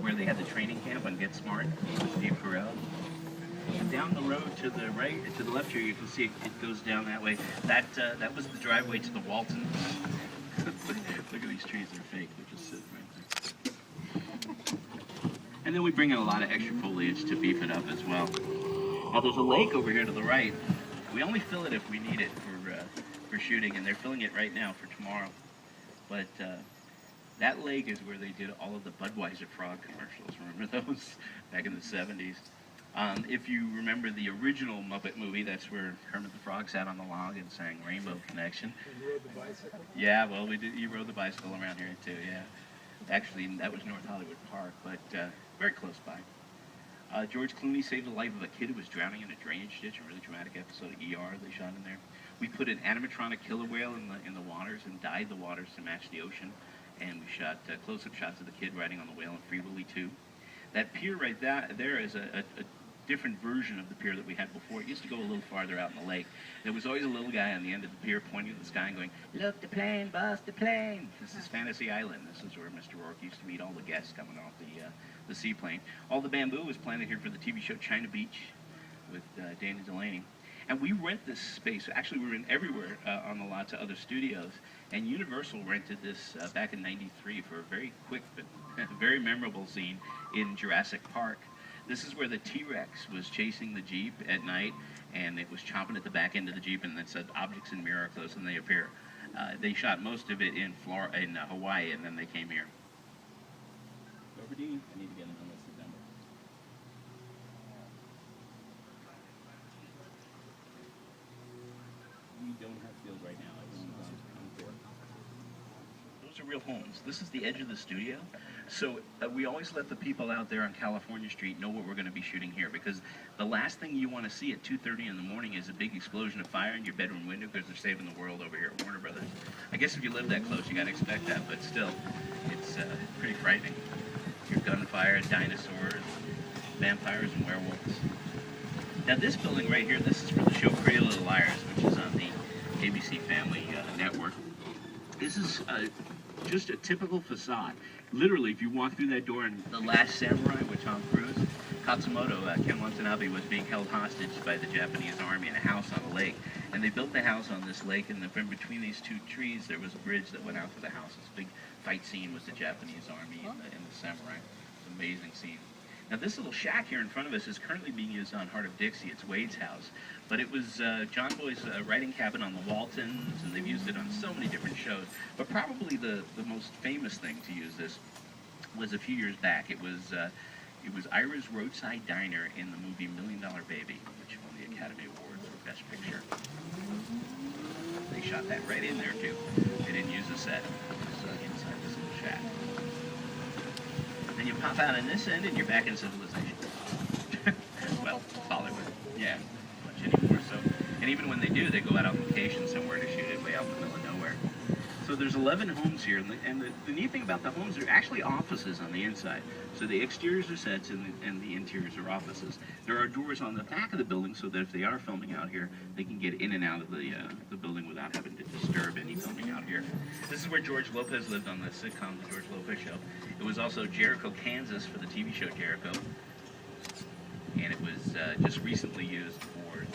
where they had the training camp on Get Smart, Steve Carell. And down the road to the right, to the left here, you can see it goes down that way. That was the driveway to the Waltons. Look at these trees, they're fake. They're just sitting right there. And then we bring in a lot of extra foliage to beef it up as well. Now there's a lake over here to the right. We only fill it if we need it for shooting, and they're filling it right now for tomorrow. But that lake is where they did all of the Budweiser frog commercials. Remember those back in the 70s? If you remember the original Muppet movie, that's where Kermit the Frog sat on the log and sang Rainbow Connection. And you rode the bicycle? Yeah, well, we did. You rode the bicycle around here too. Yeah, actually, that was North Hollywood Park, but very close by. George Clooney saved the life of a kid who was drowning in a drainage ditch. A really dramatic episode of ER they shot in there. We put an animatronic killer whale in the waters and dyed the waters to match the ocean, and we shot close-up shots of the kid riding on the whale in Free Willy 2. That pier right there is a different version of the pier that we had before. It used to go a little farther out in the lake. There was always a little guy on the end of the pier pointing at the sky and going, "Look, the plane, boss, the plane." This is Fantasy Island. This is where Mr. Rourke used to meet all the guests coming off the seaplane. All the bamboo was planted here for the TV show China Beach with Dana Delaney. And we rent this space. Actually, we rent everywhere on the lot to other studios. And Universal rented this back in '93 for a very quick but very memorable scene in Jurassic Park. This is where the T-Rex was chasing the Jeep at night, and it was chomping at the back end of the Jeep, and it said, "Objects in mirror close," and they appear. They shot most of it in Hawaii, and then they came here. Overdeen, I need to get him on this September. We don't have field right now. Everyone's on tour. Those are real homes. This is the edge of the studio. So we always let the people out there on California Street know what we're going to be shooting here, because the last thing you want to see at 2:30 in the morning is a big explosion of fire in your bedroom window because they're saving the world over here at Warner Brothers. I guess if you live that close, you got to expect that, but still, it's pretty frightening. Your gunfire, dinosaurs, vampires, and werewolves. Now this building right here, this is for the show Pretty Little Liars, which is on the ABC Family Network. This is just a typical facade. Literally, if you walk through that door in The Last Samurai with Tom Cruise, Katsumoto, Ken Watanabe, was being held hostage by the Japanese army in a house on a lake. And they built the house on this lake, and in between these two trees, there was a bridge that went out to the house. This big fight scene with the Japanese army and the samurai. It's an amazing scene. Now, this little shack here in front of us is currently being used on Heart of Dixie. It's Wade's house. But it was John Boy's writing cabin on the Waltons, and they've used it on so many different shows. But probably the most famous thing to use this was a few years back. It was Ira's Roadside Diner in the movie $1 Million Baby, which won the Academy Award for Best Picture. They shot that right in there, too. They didn't use a set. It was inside this little shack. Then you pop out on this end, and you're back in civilization. Well, Hollywood. Yeah, much anymore. So, and even when they do, they go out on location somewhere to shoot it way out in the middle of nowhere. So there's 11 homes here, and the neat thing about the homes, they're actually offices on the inside. So the exteriors are sets, and the interiors are offices. There are doors on the back of the building so that if they are filming out here, they can get in and out of the building without having to disturb any filming out here. This is where George Lopez lived on the sitcom The George Lopez Show. It was also Jericho, Kansas for the TV show Jericho. And it was just recently used for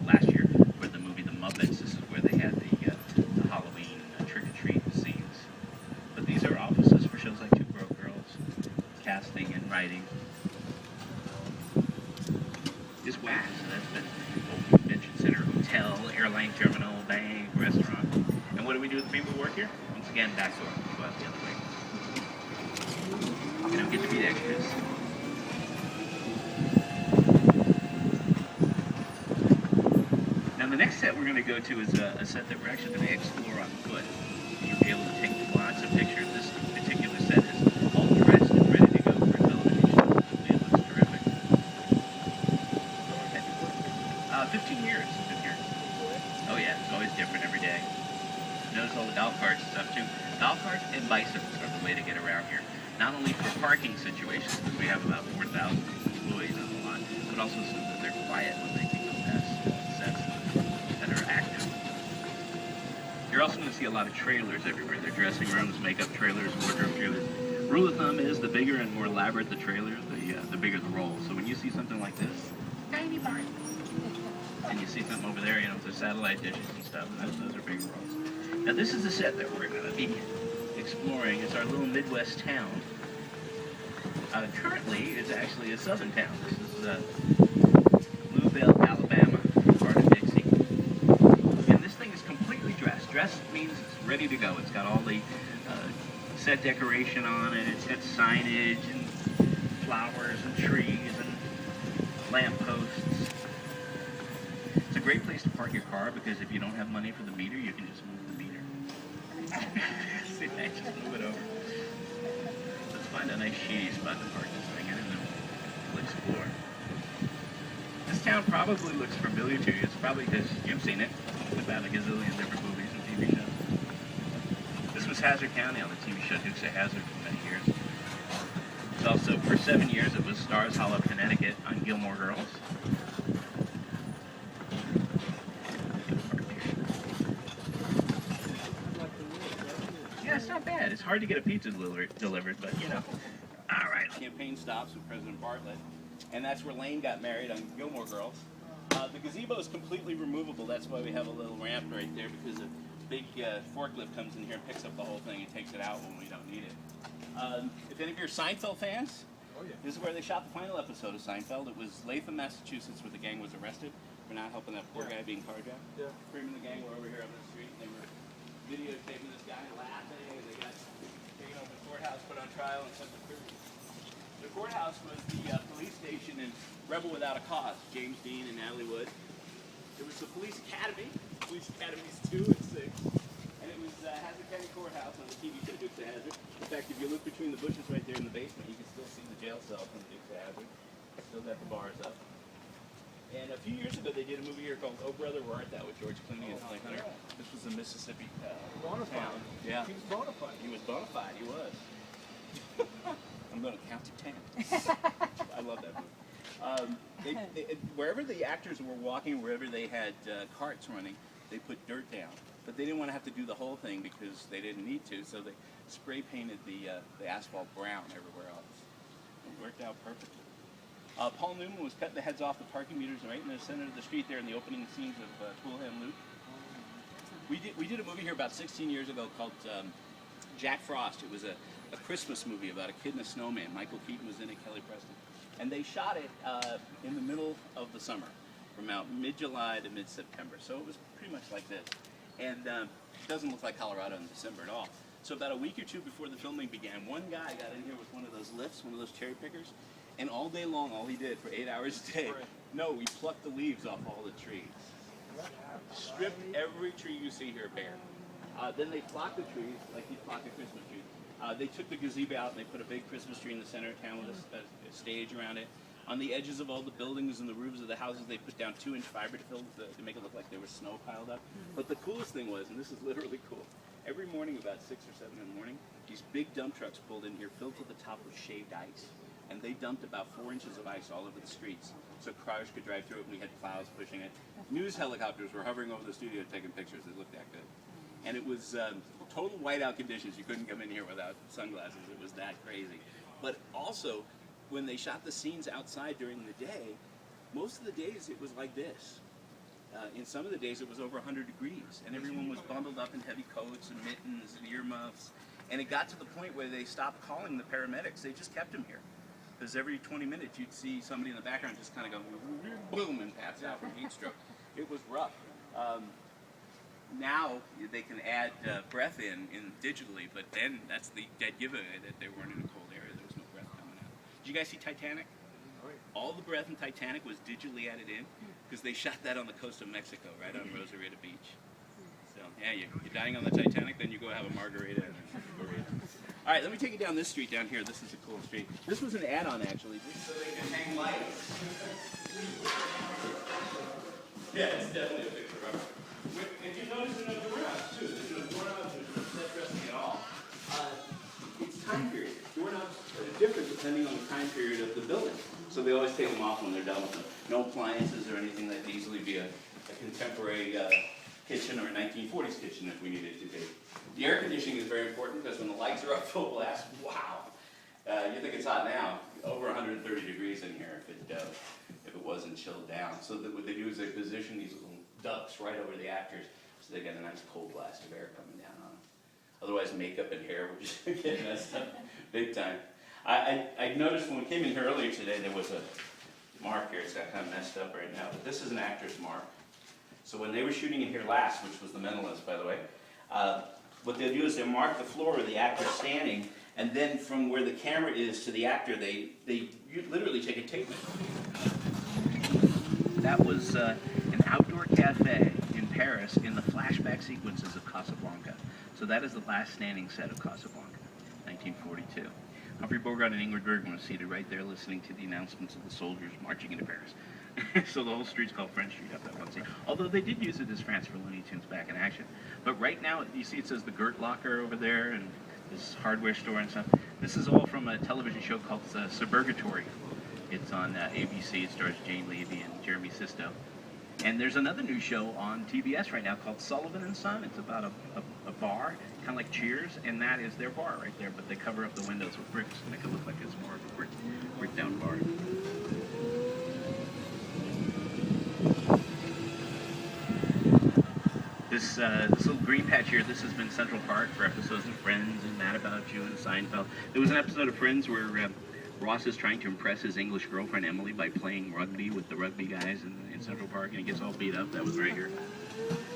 last year for the movie The Muppets. This is where they had the Halloween trick-or-treat scenes. But these are offices for shows like Two Broke Girls, casting and writing. This wax, so that's been Old Convention Center, hotel, airline terminal, bank, restaurant. And what do we do with the people who work here? Once again, back door. Go out the other way. You don't get to be extras. The next set we're going to go to is a set that we're actually going to explore on foot. You'll be able to take lots of pictures. This particular set is all dressed and ready to go for a television show. It looks terrific. 15 years it's been here. Oh yeah, it's always different every day. Notice all the golf carts and stuff too. Golf carts and bicycles are the way to get around here. Not only for parking situations, because we have about 4,000 employees on the lot, but also so that they're quiet when they can go past sets that are active. You're also going to see a lot of trailers everywhere. They're dressing rooms, makeup trailers, wardrobe trailers. Rule of thumb is the bigger and more elaborate the trailer, the bigger the roll. So when you see something like this, tiny part, and you see something over there, you know, with the satellite dishes and stuff, those are big rolls. Now this is the set that we're going to be exploring. It's our little Midwest town. Currently, it's actually a southern town. This is Louisville, Alabama, part of Dixie. And this thing is completely dressed. Dressed means it's ready to go. It's got all the set decoration on it. It's got signage and flowers and trees and lampposts. It's a great place to park your car because if you don't have money for the meter, you can just move the meter. See, I just move it over. Let's find a nice shady spot to park this thing in and then we'll explore. This town probably looks familiar to you. It's probably because you've seen it about a gazillion different movies and TV shows. This was Hazzard County on the TV show Dukes of Hazzard for many years. It's also, for 7 years, it was Stars Hollow, Connecticut on Gilmore Girls. Yeah, it's not bad. It's hard to get a pizza delivered, but you know. All right. Campaign stops with President Bartlett, and that's where Lane got married on Gilmore Girls. The gazebo is completely removable. That's why we have a little ramp right there, because a big forklift comes in here and picks up the whole thing and takes it out when we don't need it. If any of you are Seinfeld fans, oh, yeah. This is where they shot the final episode of Seinfeld. It was Latham, Massachusetts, where the gang was arrested for not helping that poor guy being carjacked. Yeah. Freeman and the gang were over here on the street, and they were videotaping this guy laughing, and they got taken over to the courthouse, put on trial, and sent to prison. The courthouse was the police station in Rebel Without a Cause, James Dean and Natalie Wood. It was the police academy, police academies 2 and 6, and it was Hazzard County Courthouse on the TV show Dukes of Hazzard. In fact, if you look between the bushes right there in the basement, you can still see the jail cell from Dukes of Hazzard. Still got the bars up. And a few years ago, they did a movie here called Oh Brother, Where Art Thou with George Clooney and Holly Hunter. This was a Mississippi town. Yeah. He was bona fide. He was bona fide, he was. I'm going to count to 10. I love that movie. Wherever the actors were walking, wherever they had carts running, they put dirt down. But they didn't want to have to do the whole thing because they didn't need to, so they spray painted the asphalt brown everywhere else. It worked out perfectly. Paul Newman was cutting the heads off the parking meters right in the center of the street there in the opening scenes of Toolham Loop. We did a movie here about 16 years ago called Jack Frost. It was a Christmas movie about a kid and a snowman. Michael Keaton was in it, Kelly Preston. And they shot it in the middle of the summer, from about mid-July to mid-September. So it was pretty much like this. And it doesn't look like Colorado in December at all. So about a week or two before the filming began, one guy got in here with one of those lifts, one of those cherry pickers, and all day long, all he did for 8 hours a day, he plucked the leaves off all the trees. Stripped every tree you see here bare. Then they flocked the trees, like you'd flock a Christmas tree. They took the gazebo out and they put a big Christmas tree in the center of town with a stage around it. On the edges of all the buildings and the roofs of the houses, they put down 2-inch fiber to make it look like there was snow piled up. But the coolest thing was, and this is literally cool, every morning about 6 or 7 in the morning, these big dump trucks pulled in here filled to the top with shaved ice. And they dumped about 4 inches of ice all over the streets so cars could drive through it, and we had plows pushing it. News helicopters were hovering over the studio taking pictures. It looked that good. And it was total whiteout conditions. You couldn't come in here without sunglasses. It was that crazy. But also, when they shot the scenes outside during the day, most of the days it was like this. In some of the days it was over 100 degrees, and everyone was bundled up in heavy coats and mittens and earmuffs. And it got to the point where they stopped calling the paramedics. They just kept them here. Because every 20 minutes you'd see somebody in the background just kind of go boom and pass out from heat stroke. It was rough. Now they can add breath in digitally, but then that's the dead giveaway that they weren't in a cold area. There was no breath coming out. Did you guys see Titanic? All the breath in Titanic was digitally added in because they shot that on the coast of Mexico, right on Rosarito Beach. So yeah, you're dying on the Titanic, then you go have a margarita and a burrito. All right, let me take you down this street down here. This is a cool street. This was an add-on, actually, just so they can hang lights. Yeah, it's definitely a picture of it. If you notice in the doorknobs, too, there's no doorknobs, there's no set dressing at all. It's time period. Doorknobs are different depending on the time period of the building. So they always take them off when they're done with them. No appliances or anything that could easily be a contemporary kitchen or a 1940s kitchen if we needed it to be. The air conditioning is very important because when the lights are up full blast, wow, You think it's hot now? Over 130 degrees in here if it wasn't chilled down. So what they do is they position these little ducts right over the actors, so they get a nice cold blast of air coming down on them. Otherwise, makeup and hair would just get messed up big time. I noticed when we came in here earlier today, there was a mark here. It's got kind of messed up right now, but this is an actor's mark. So when they were shooting in here last, which was The Mentalist, by the way, what they'll do is they'll mark the floor where the actor's standing, and then from where the camera is to the actor, they literally take a tape measure. That was an outdoor cafe in Paris in the flashback sequences of Casablanca. So that is the last standing set of Casablanca, 1942. Humphrey Bogart and Ingrid Bergman are seated right there listening to the announcements of the soldiers marching into Paris. So the whole street's called French Street up that one scene. Although they did use it as France for Looney Tunes back in action. But right now, you see it says the Gert Locker over there and this hardware store and stuff. This is all from a television show called Suburgatory. It's on ABC. It stars Jane Levy and Jeremy Sisto. And there's another new show on TBS right now called Sullivan and Son. It's about a bar, kind of like Cheers, and that is their bar right there. But they cover up the windows with bricks to make it look like it's more of a brick down bar. This little green patch here, this has been Central Park for episodes of Friends and Mad About You and Seinfeld. There was an episode of Friends where Ross is trying to impress his English girlfriend Emily by playing rugby with the rugby guys in Central Park, and he gets all beat up. That was right here.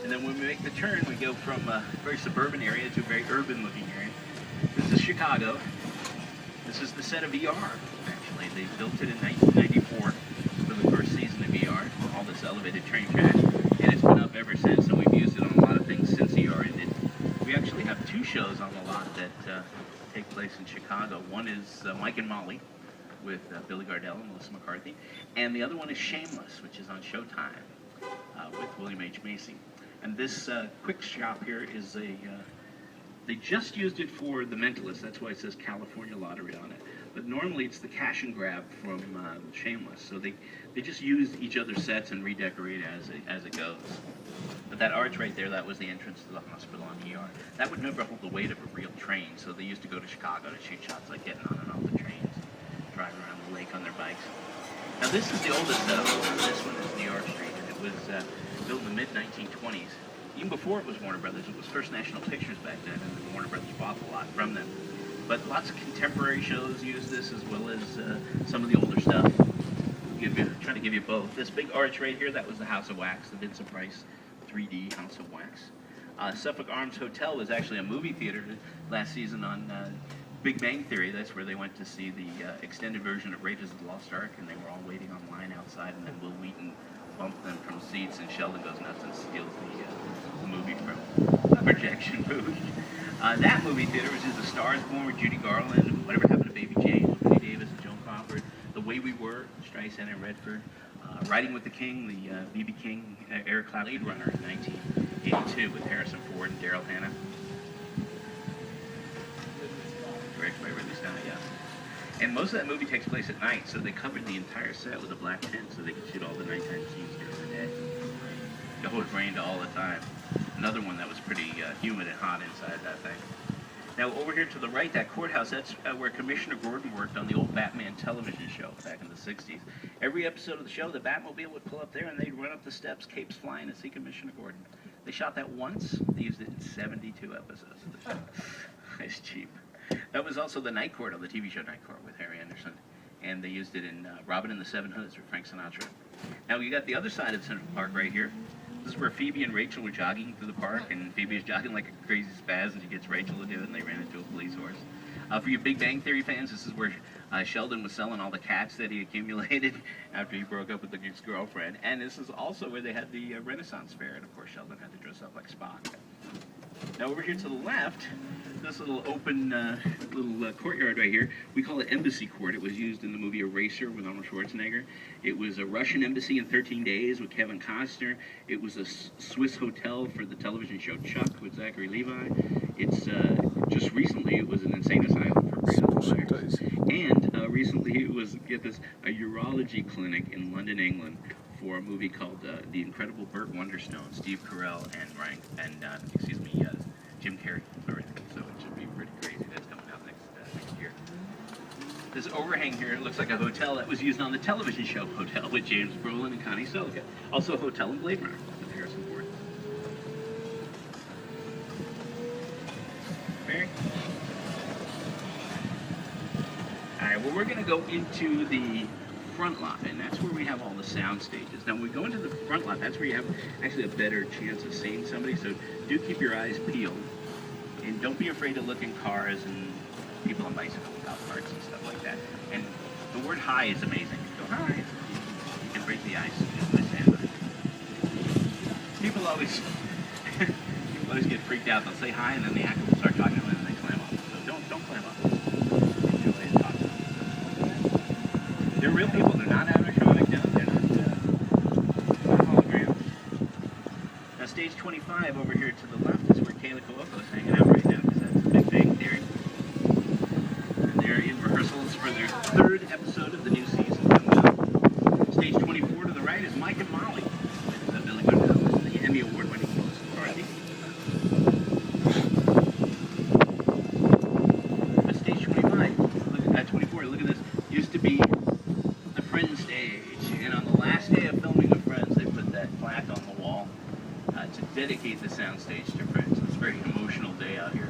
And then when we make the turn, we go from a very suburban area to a very urban-looking area. This is Chicago. This is the set of ER, actually. They built it in 1994 for the first season of ER, all this elevated train track, and it's been up ever since, and we've used it on a lot of things since ER ended. We actually have two shows on the lot that take place in Chicago. One is Mike and Molly with Billy Gardell and Melissa McCarthy, and the other one is Shameless, which is on Showtime with William H. Macy. And this quick shop here is they just used it for The Mentalist, that's why it says California Lottery on it. But normally it's the cash and grab from Shameless, so they just use each other's sets and redecorate as it goes. But that arch right there, that was the entrance to the hospital on ER. That would never hold the weight of a real train, so they used to go to Chicago to shoot shots like getting on and off the trains, driving around the lake on their bikes. Now this is the oldest setup. This one is New York Street, and it was built in the mid-1920s. Even before it was Warner Brothers, it was First National Pictures back then, and Warner Brothers bought a lot from them. But lots of contemporary shows use this, as well as some of the older stuff. Trying to give you both. This big arch right here, that was the House of Wax, the Vincent Price 3D House of Wax. Suffolk Arms Hotel was actually a movie theater last season on Big Bang Theory. That's where they went to see the extended version of Raiders of the Lost Ark, and they were all waiting on line outside, and then Will Wheaton bumped them from seats, and Sheldon goes nuts and steals the movie from the projection booth. That movie theater was just The Stars Born with Judy Garland, Whatever Happened to Baby Jane with Bette Davis and Joan Crawford, The Way We Were, Streisand and Redford, Riding with the King, the B.B. King, Eric Clapton, Blade Runner in 1982 with Harrison Ford and Daryl Hannah. Directed by Ridley Scott, yeah. And most of that movie takes place at night, so they covered the entire set with a black tent so they could shoot all the nighttime scenes during the day. It rained all the time. Another one that was pretty humid and hot inside that thing. Now over here to the right, that courthouse, that's where Commissioner Gordon worked on the old Batman television show back in the 60s. Every episode of the show, the Batmobile would pull up there and they'd run up the steps, capes flying, to see Commissioner Gordon. They shot that once. They used it in 72 episodes of the show. It's cheap. That was also the Night Court on the TV show Night Court with Harry Anderson. And they used it in Robin and the Seven Hoods with Frank Sinatra. Now you got the other side of Central Park right here. This is where Phoebe and Rachel were jogging through the park, and Phoebe is jogging like a crazy spaz, and she gets Rachel to do it, and they ran into a police horse. For you Big Bang Theory fans, this is where Sheldon was selling all the cats that he accumulated after he broke up with his girlfriend. And this is also where they had the Renaissance Fair, and of course Sheldon had to dress up like Spock. Now over here to the left, this little open courtyard right here, we call it Embassy Court. It was used in the movie Eraser with Arnold Schwarzenegger. It was a Russian embassy in 13 Days with Kevin Costner. It was a Swiss hotel for the television show Chuck with Zachary Levi. It's just recently it was an insane asylum for Brandon Flowers. And recently it was, get this, a urology clinic in London, England, for a movie called The Incredible Burt Wonderstone, Steve Carell and Jim Carrey. So it should be pretty crazy. That's coming out next year. This overhang here looks like a hotel that was used on the television show Hotel with James Brolin and Connie Selica. Also a hotel in Blade Runner with Harrison Ford. Mary? Alright, well we're going to go into the front lot, and that's where we have all the sound stages. Now when we go into the front lot, that's where you have actually a better chance of seeing somebody, so do keep your eyes peeled. And don't be afraid to look in cars and people on bicycles, golf carts and stuff like that. And the word hi is amazing. Go hi. You can break the ice with my sand. People always get freaked out. They'll say hi and then the actor will start talking to them and then they clam up. So don't clam up. Enjoy and talk to them. They're real people. They're not animatronic. No, they're not holograms. Now stage 25 over here to the left is where Kayla Cuoco is hanging out right now because that's a Big Bang Theory. They're in rehearsals for their third episode of the new season coming up. Stage 24 to the right is Mike and Molly with Billy Gardell, the Emmy Award-winning host of Dorothy. Stage 25, look at 24. Look at this. Used to be the Friends stage, and on the last day of filming of Friends, they put that plaque on the wall to dedicate the soundstage to Friends. It's a very emotional day out here.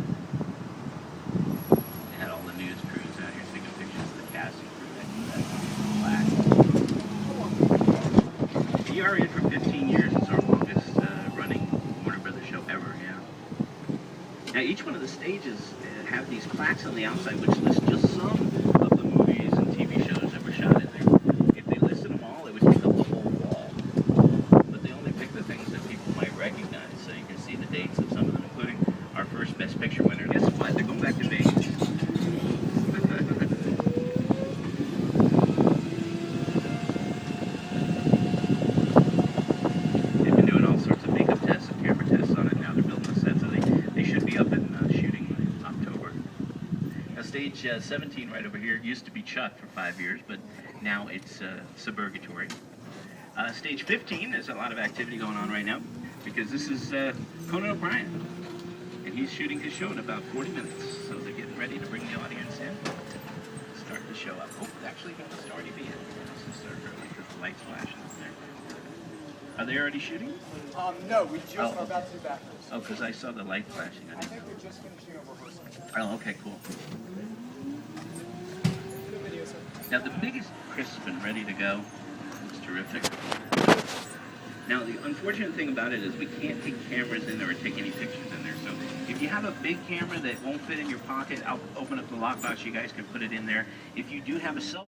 We are in for 15 years. It's our longest running Warner Brothers show ever, yeah. Now each one of the stages have these plaques on the outside which list just some of the movies and TV shows that were shot in there. If they listed them all, it would take up the whole wall. But they only pick the things that people might recognize, so you can see the dates of some of them, including our first Best Picture winner. Guess what? They're going back to Vegas. Stage 17 right over here used to be Chuck for 5 years, but now it's Suburgatory. Stage 15, there's a lot of activity going on right now because this is Conan O'Brien, and he's shooting his show in about 40 minutes, so they're getting ready to bring the audience in, start the show up. Oh, actually, he must already be in. Let's start early because the light's flashing up there. Are they already shooting? No, we just are about to do that. Oh, because I saw the light flashing. I think they're just finishing a rehearsal. Oh, okay, cool. Now the biggest Chris has been ready to go. It's terrific. Now the unfortunate thing about it is we can't take cameras in there or take any pictures in there. So if you have a big camera that won't fit in your pocket, I'll open up the lockbox. You guys can put it in there. If you do have a cell